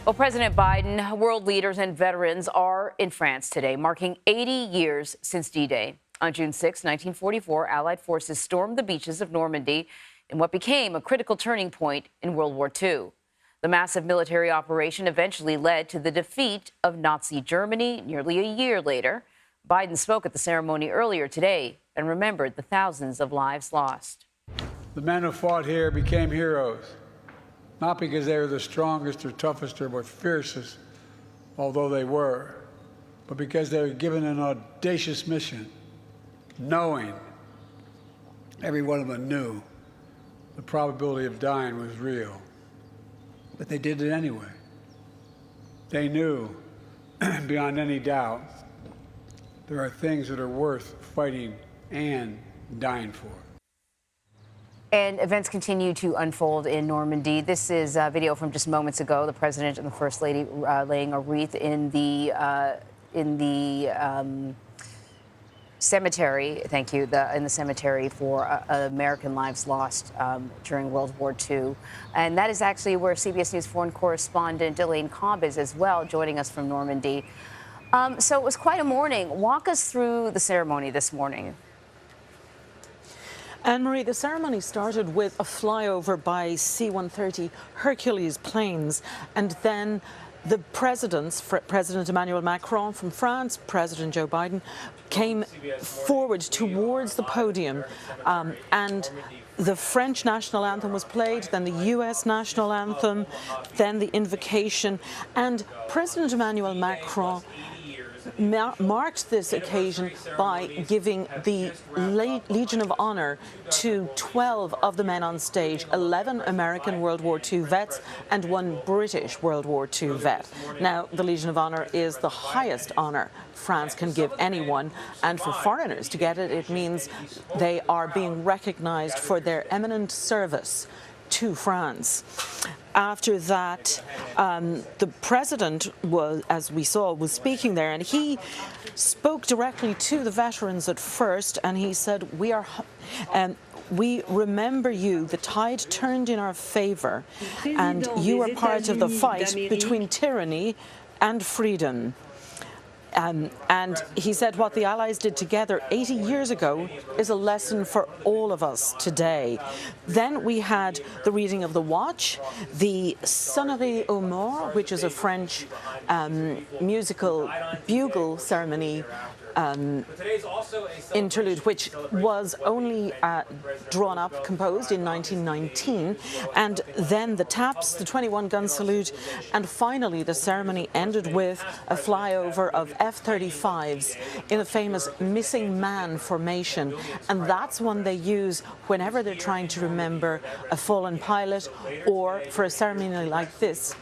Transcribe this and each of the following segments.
Well, President Biden, world leaders and veterans are in France today, marking 80 years since D-Day. On June 6, 1944, Allied forces stormed the beaches of Normandy in what became a critical turning point in World War II. The massive military operation eventually led to the defeat of Nazi Germany nearly a year later. Biden spoke at the ceremony earlier today and remembered the thousands of lives lost. The men who fought here became heroes, not because they were the strongest or toughest or fiercest, although they were, but because they were given an audacious mission, knowing, every one of them knew, the probability of dying was real. But they did it anyway. They knew, beyond any doubt, there are things that are worth fighting and dying for. And events continue to unfold in Normandy. This is a video from just moments ago. The president and the first lady laying a wreath in the cemetery. Thank you. In the cemetery for American lives lost during World War II. And that is actually where CBS News foreign correspondent Elaine Cobbe is as well, joining us from Normandy. So it was quite a morning. Walk us through the ceremony this morning. Anne-Marie, the ceremony started with a flyover by C-130 Hercules planes, and then the presidents, President Emmanuel Macron from France, President Joe Biden, came forward towards the podium, and the French national anthem was played, then the US national anthem, then the invocation, and President Emmanuel Macron marked this occasion by giving the Legion of Honor to 12 of the men on stage, 11 American World War II vets and 1 British World War II vet. Now, the Legion of Honor is the highest honor France can give anyone, and for foreigners to get it, it means they are being recognized for their eminent service to France. After that, the president was, as we saw, was speaking there, and he spoke directly to the veterans at first, and he said, we remember you, the tide turned in our favor, and you are part of the fight between tyranny and freedom. And he said what the Allies did together 80 years ago is a lesson for all of us today. Then we had the reading of the watch, the Sonnerie aux Morts, which is a French musical bugle ceremony interlude, which was only drawn up, composed in 1919, and then the taps, the 21-gun salute, and finally the ceremony ended with a flyover of F-35s in the famous missing man formation, and that's one they use whenever they're trying to remember a fallen pilot or for a ceremony like this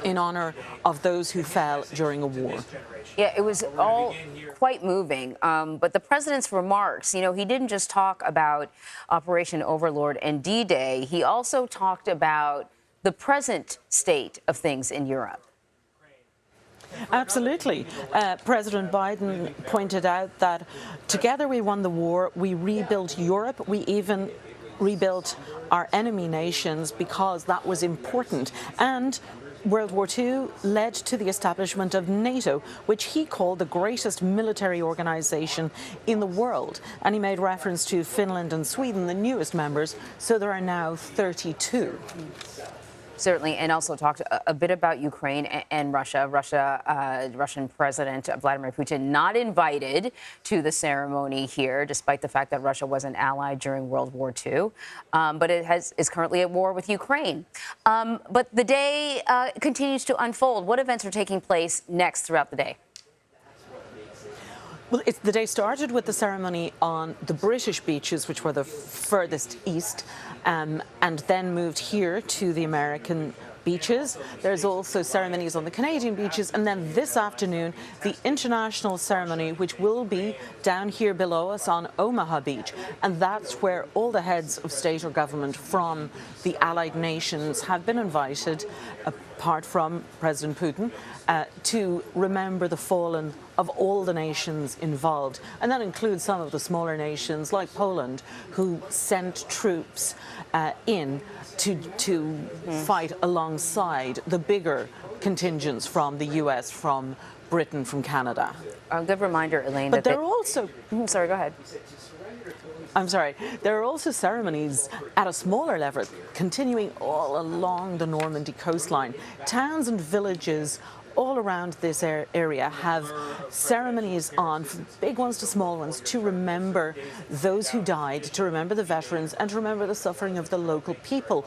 in honor of those who fell during a war. Yeah, it was all quite moving. But the president's remarks, you know, he didn't just talk about Operation Overlord and D-Day. He also talked about the present state of things in Europe. Absolutely. President Biden pointed out that together we won the war, we rebuilt Europe, we even rebuilt our enemy nations because that was important. And World War II led to the establishment of NATO, which he called the greatest military organization in the world. And he made reference to Finland and Sweden, the newest members, so there are now 32. Certainly, and also talked a bit about Ukraine and Russia. Russian President Vladimir Putin not invited to the ceremony here, despite the fact that Russia was an ally during World War II, but it is currently at war with Ukraine. But the day continues to unfold. What events are taking place next throughout the day? Well, the day started with the ceremony on the British beaches, which were the furthest east, and then moved here to the American beaches. There's also ceremonies on the Canadian beaches, and then this afternoon, the international ceremony, which will be down here below us on Omaha Beach. And that's where all the heads of state or government from the Allied nations have been invited. apart from President Putin, to remember the fallen of all the nations involved. And that includes some of the smaller nations like Poland, who sent troops in to fight alongside the bigger contingents from the US, from Britain, from Canada. A good reminder, Elaine. But there are also... Sorry, go ahead. I'm sorry. There are also ceremonies at a smaller level continuing all along the Normandy coastline. Towns and villages all around this area have ceremonies on, from big ones to small ones, to remember those who died, to remember the veterans, and to remember the suffering of the local people.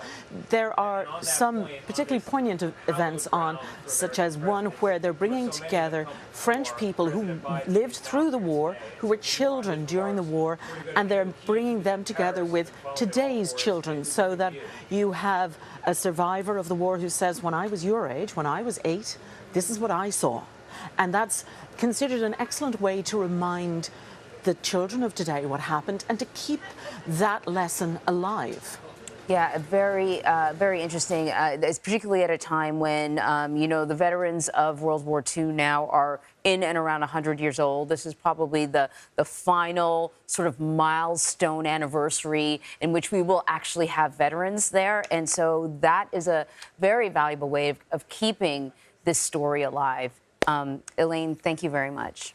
There are some particularly poignant events on, such as one where they're bringing together French people who lived through the war, who were children during the war, and they're bringing them together with today's children, so that you have a survivor of the war who says, when I was your age, when I was 8, this is what I saw. And that's considered an excellent way to remind the children of today what happened and to keep that lesson alive. Yeah, very interesting. It's particularly at a time when, the veterans of World War II now are in and around 100 years old. This is probably the final sort of milestone anniversary in which we will actually have veterans there. And so that is a very valuable way of keeping this story alive. Elaine, thank you very much.